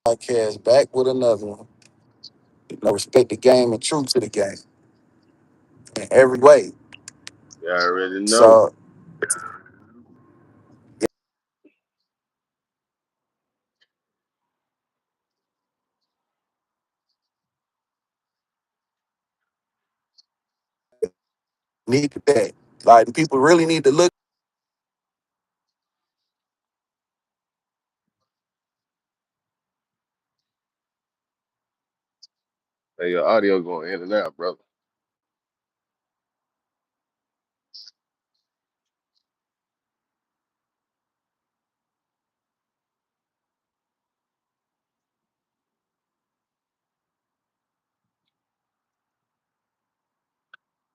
Podcast back with another one. Respect the game and true to the game in every way. You already know. So need that. Like people really need to look. Hey, your audio going in and out, brother.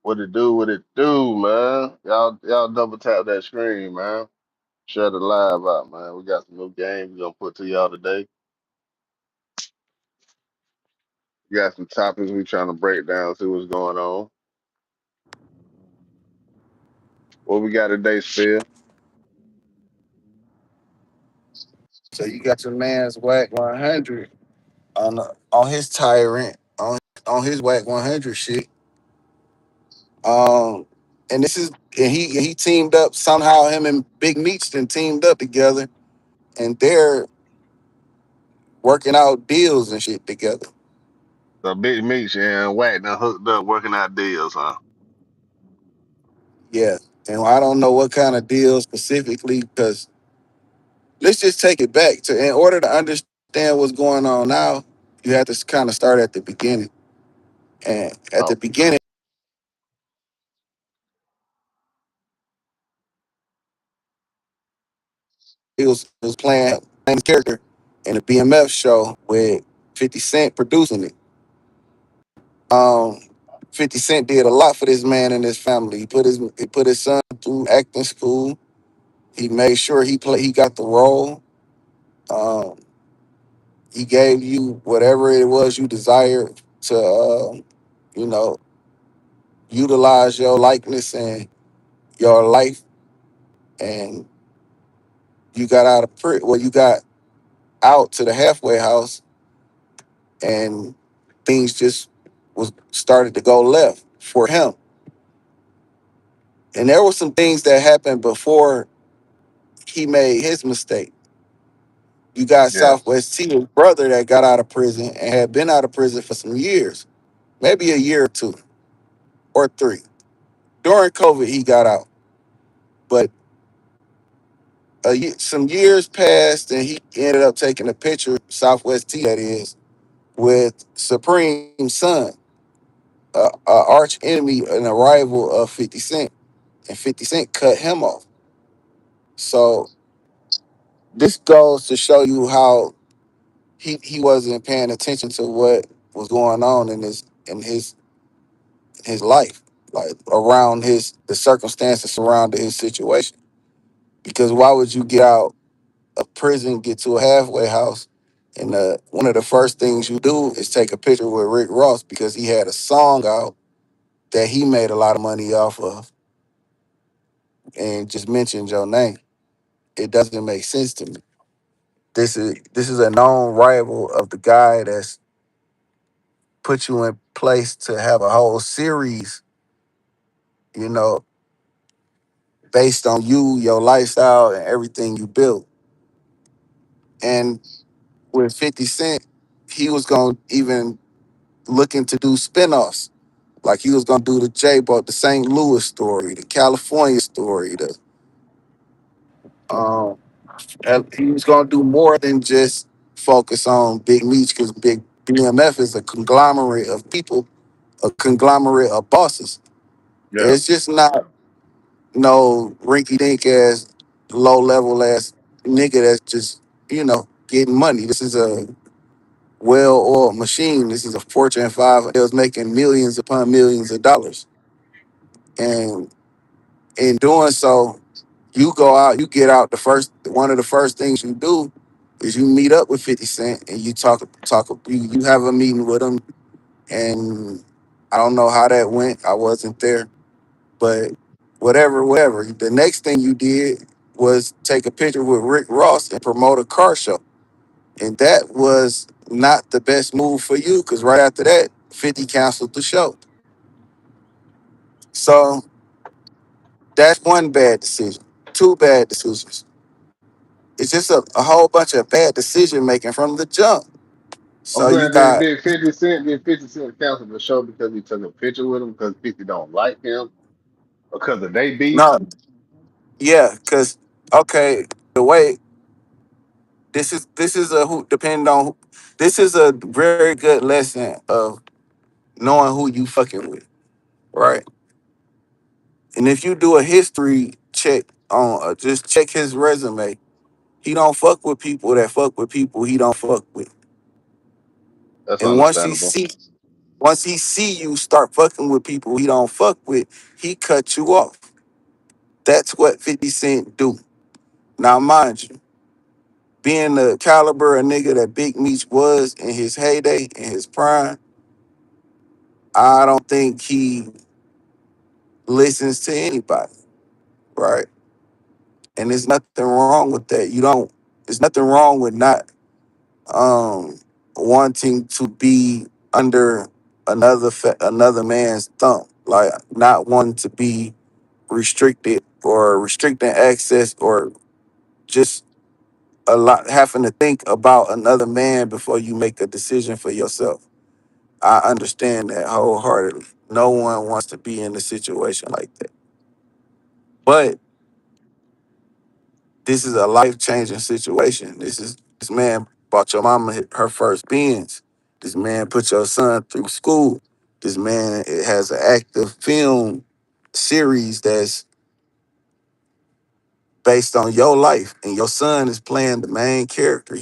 What it do? What it do, man? Y'all double tap that screen, man. Share the live out, man. We got some new games we gonna put to y'all today. We got some topics we trying to break down, see what's going on. What we got today, Phil? So you got your man's whack 100 on his tyrant on his whack 100 shit. Um, and this is and he teamed up somehow. Him and Big Meech then teamed up together, and they're working out deals and shit together. The Big Meech and Wack done hooked up working out deals, huh? Yeah, and I don't know what kind of deal specifically because let's just take it back to in order to understand what's going on now, you have to kind of start at the beginning. And at Oh, the beginning, he was playing his character in a BMF show with 50 Cent producing it. Um, 50 Cent did a lot for this man and his family. He put his son through acting school. He made sure he got the role. Um, he gave you whatever it was you desired to you know utilize your likeness and your life, and you got out of you got out to the halfway house, and things just was started to go left for him. And there were some things that happened before he made his mistake. You got yeah. Southwest T, his brother, that got out of prison and had been out of prison for some years, maybe a year or two or three. During COVID, he got out, but some years passed, and he ended up taking a picture, Southwest T, that is, with Supreme's son, a arch enemy, an a rival of 50 Cent, and 50 Cent cut him off. So this goes to show you how he wasn't paying attention to what was going on in his life, like around the circumstances surrounding his situation. Because why would you get out of prison, get to a halfway house, and one of the first things you do is take a picture with Rick Ross because he had a song out that he made a lot of money off of, and just mentioned your name. It doesn't make sense to me. This is a known rival of the guy that's put you in place to have a whole series, you know, based on you, your lifestyle, and everything you built. And with 50 Cent, he was going to even looking to do spinoffs. Like he was going to do the the St. Louis story, the California story, um, he was going to do more than just focus on Big Meech because Big BMF is a conglomerate of people, a conglomerate of bosses. Yeah. It's just not no rinky dink ass, low level ass nigga that's just, getting money. This is a well oiled machine. This is a Fortune 5. It was making millions upon millions of dollars. And in doing so, you go out, you get out one of the first things you do is you meet up with 50 Cent and you you have a meeting with him. And I don't know how that went. I wasn't there. But whatever. The next thing you did was take a picture with Rick Ross and promote a car show. And that was not the best move for you because right after that, 50 canceled the show. So that's one bad decision. Two bad decisions. It's just a whole bunch of bad decision making from the jump. I'm So you saying did, got did 50 Cent did 50 Cent cancel the show because he took a picture with him because 50 don't like him because of they beef? no, yeah, because okay, the way this is a who depending on this is a very good lesson of knowing who you fucking with, right? And if you do a history check on just check his resume, he don't fuck with people that fuck with people he don't fuck with. That's And understandable. once he see you start fucking with people he don't fuck with, he cut you off. That's what 50 Cent do. Now mind you, being the caliber of nigga that Big Meech was in his heyday, in his prime, I don't think he listens to anybody, right? And there's nothing wrong with that. You don't. There's nothing wrong with not um wanting to be under another man's thumb, like not wanting to be restricted or restricting access or just a lot having to think about another man before you make a decision for yourself. I understand that wholeheartedly. No one wants to be in a situation like that. But this is a life changing situation. This man bought your mama her first Benz. This man put your son through school. This man has an active film series that's based on your life, and your son is playing the main character.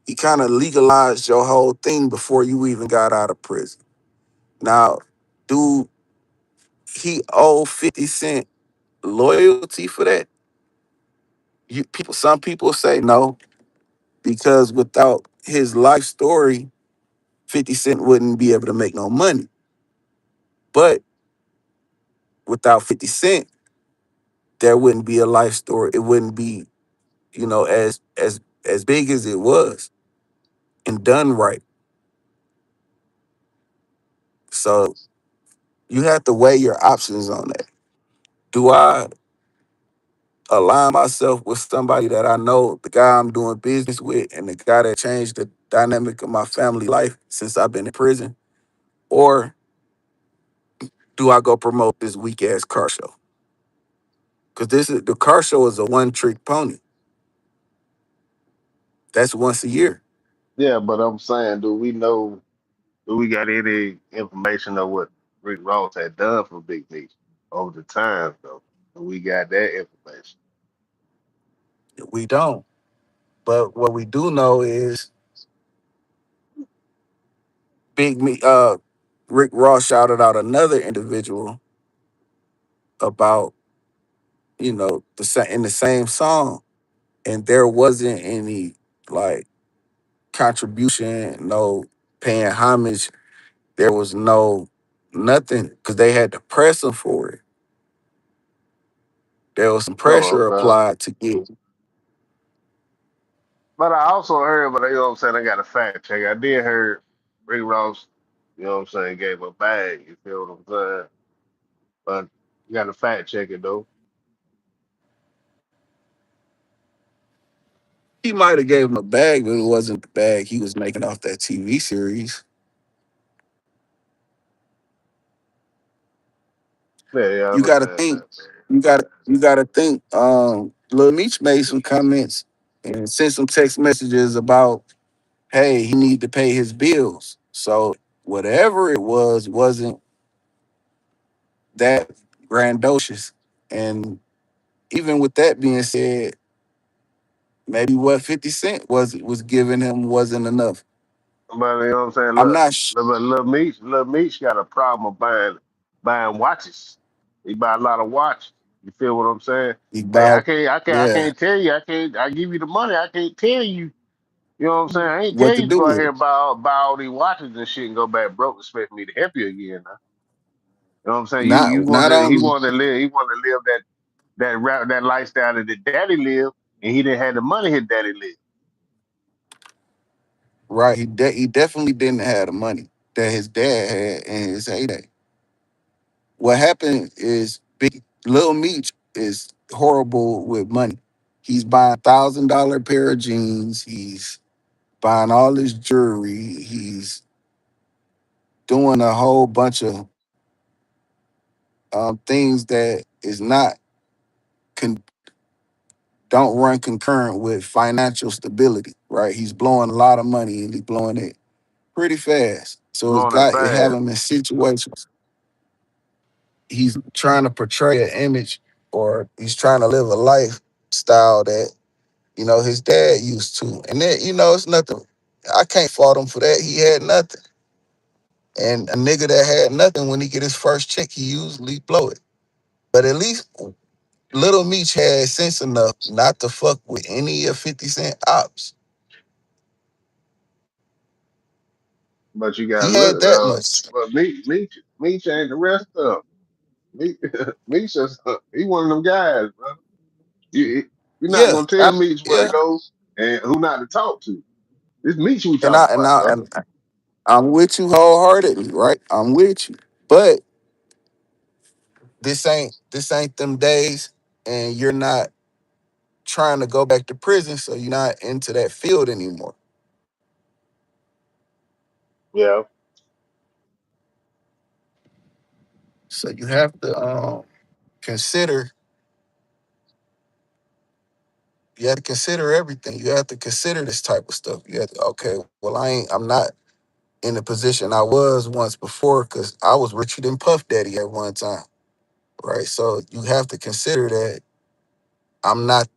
He kind of legalized your whole thing before you even got out of prison. Now, do he owe 50 Cent loyalty for that? Some people say no, because without his life story, 50 Cent wouldn't be able to make no money. But without 50 Cent, there wouldn't be a life story. It wouldn't be, as big as it was and done right. So you have to weigh your options on that. Do I align myself with somebody that I know, the guy I'm doing business with, and the guy that changed the dynamic of my family life since I've been in prison? Or do I go promote this weak ass car show? Because the car show is a one trick pony. That's once a year. Yeah, but I'm saying, do we got any information of what Rick Ross had done for Big Meech over the times though? Do we got that information? We don't. But what we do know is Big Me Rick Ross shouted out another individual about, in the same song. And there wasn't any like contribution, no paying homage. There was no nothing because they had to press him for it. There was some Oh, pressure okay. applied to get. But I also heard, but you know what I'm saying, I got a fact check. I did hear Rick Ross, you know what I'm saying, gave a bag, you feel what I'm saying? But you got to fact check it though. He might have gave him a bag, but it wasn't the bag he was making off that TV series. Yeah, yeah, I You got to understand think. that, man. You got to think. Lil Meech made some comments and sent some text messages about, hey, he need to pay his bills. So whatever it was wasn't that grandiose. And even with that being said, maybe what 50 Cent was giving him wasn't enough. But you know what I'm saying? I'm Look, not sure. Lil Meech got a problem of buying watches. He buy a lot of watches. You feel what I'm saying? Hey, About I yeah, can't tell you. I give you the money. I can't tell you. You know what I'm saying? I ain't tell what to you to do go out with here it. and buy all these watches and shit and go back broke. Expect me to help you again. Now. You know what I'm saying? You Not wanted only he wanted to live that lifestyle that his daddy lived, and he didn't have the money his daddy lived. right? He definitely didn't have the money that his dad had in his heyday. What happened is Big Little Meech is horrible with money. He's buying $1,000 pair of jeans. He's buying all his jewelry. He's doing a whole bunch of things that is not con- don't run concurrent with financial stability. Right? He's blowing a lot of money and he's blowing it pretty fast. So it's blowing it got it have fast. him in situations. He's trying to portray an image or he's trying to live a lifestyle that his dad used to. And then, it's nothing. I can't fault him for that. He had nothing. And a nigga that had nothing, when he get his first check, he usually blow it. But at least Little Meech had sense enough not to fuck with any of 50 Cent ops. But you gotta He look had at that much. but me change the rest of me. Meech just he one of them guys, bro. You you're not Yeah, gonna tell Meech where to yeah. go and who not to talk to. It's Meech we And talking I and about, I bro. and I'm with you wholeheartedly, right? I'm with you. But this ain't them days, and you're not trying to go back to prison, so you're not into that field anymore. Yeah, So you have to consider you have to consider everything. You have to consider this type of stuff. You have to, okay, well, I'm not in the position I was once before because I was richer than Puff Daddy at one time. Right. So you have to consider that I'm not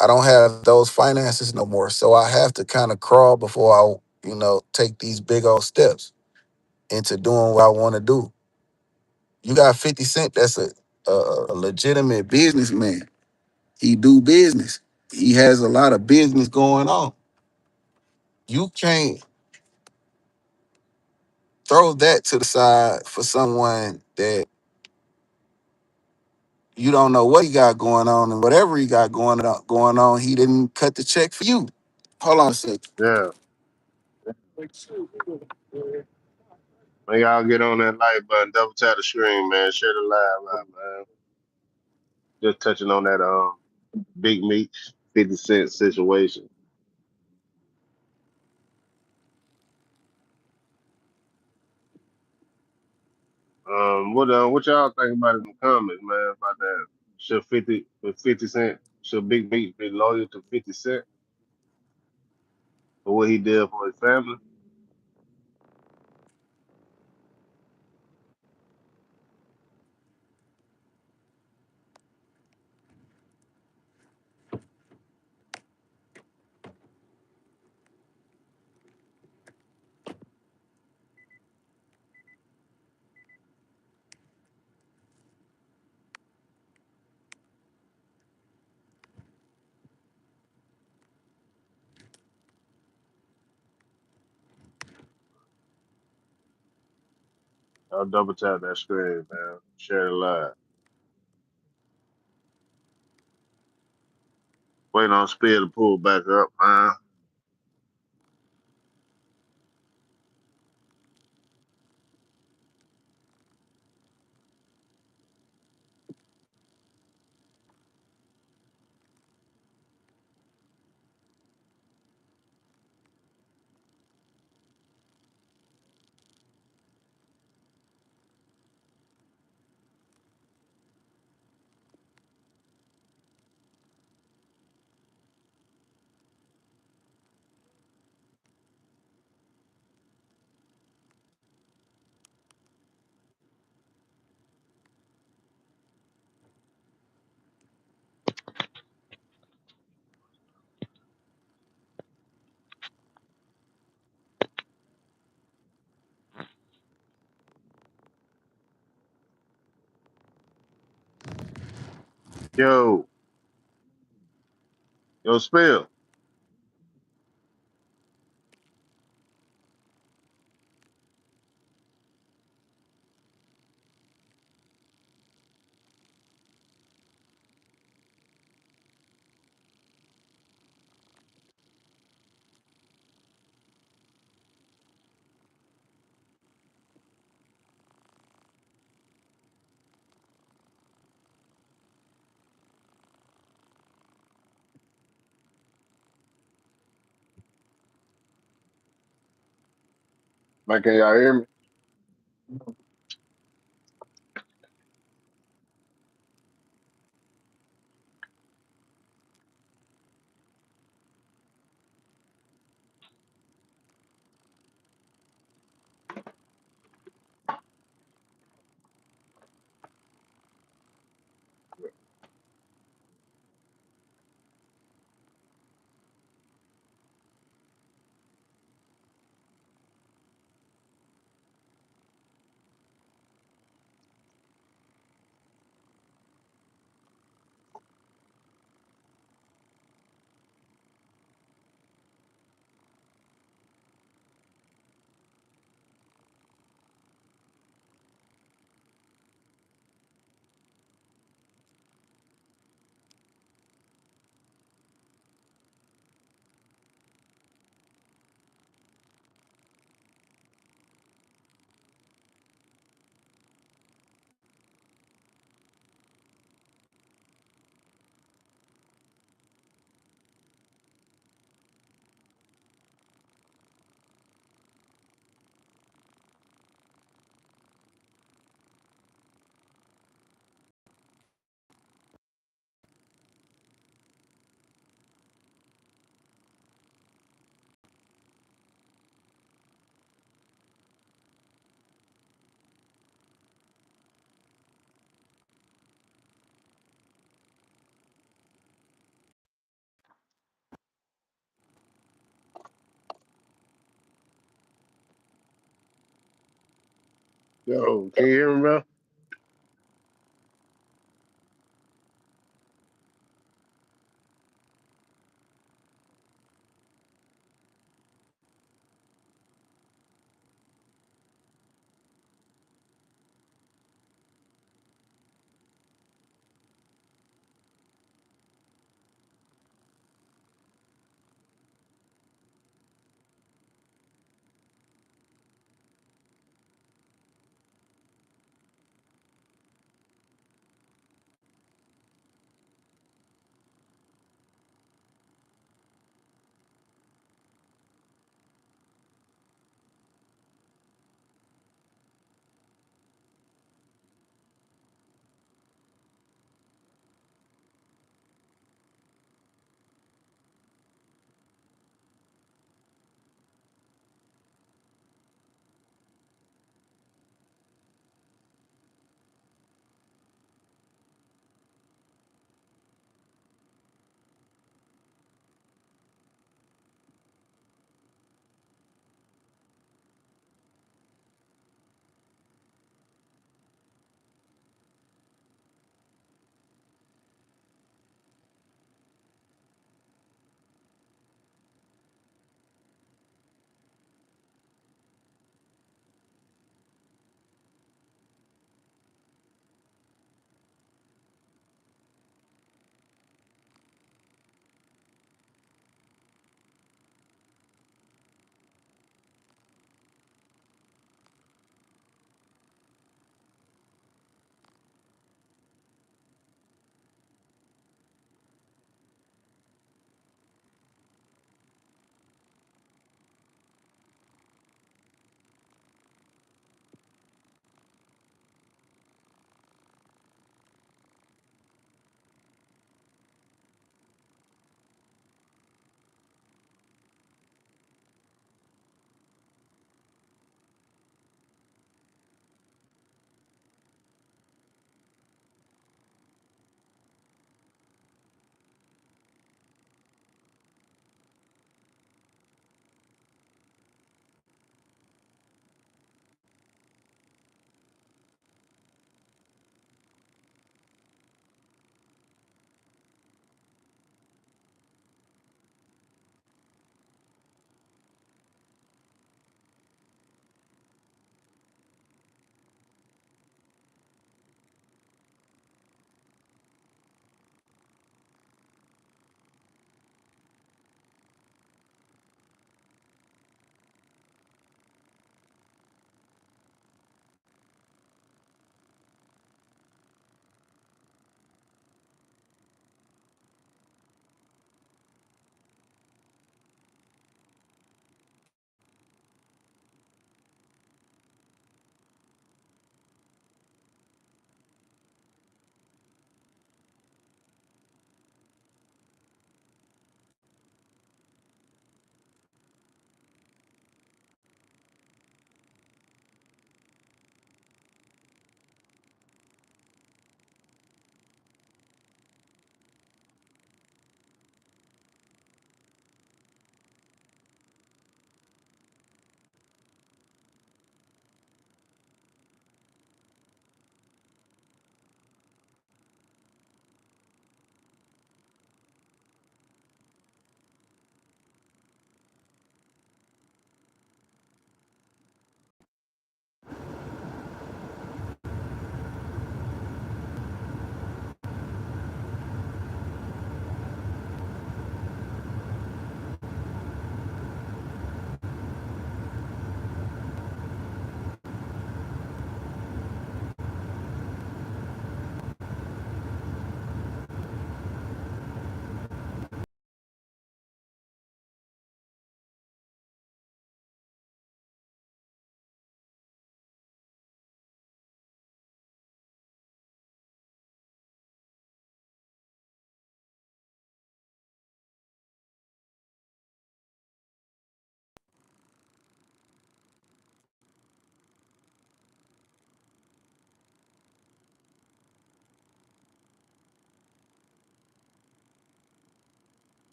I don't have those finances no more. So I have to kind of crawl before I take these big old steps into doing what I want to do. You got 50 Cent that's a legitimate businessman. He do business. He has a lot of business going on. You can't throw that to the side for someone that you don't know what he got going on, and whatever he got going on, he didn't cut the check for you. Hold on a second. yeah. Man, y'all get on that like button, double tap the screen, man. Share the live out, man. Just touching on that Big Meech 50 Cent situation. What y'all think about it in the comments, man, about that? Should 50 Cent, should Big Meech be loyal to 50 Cent for what he did for his family? I'll double tap that screen, man. Share the live. Waiting on Spear to pull back up, man. Yo, yo, Spear. Man, can y'all hear me? Yo, can you hear me, bro?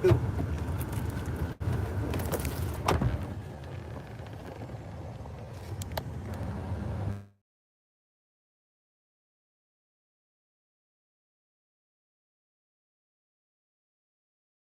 would do.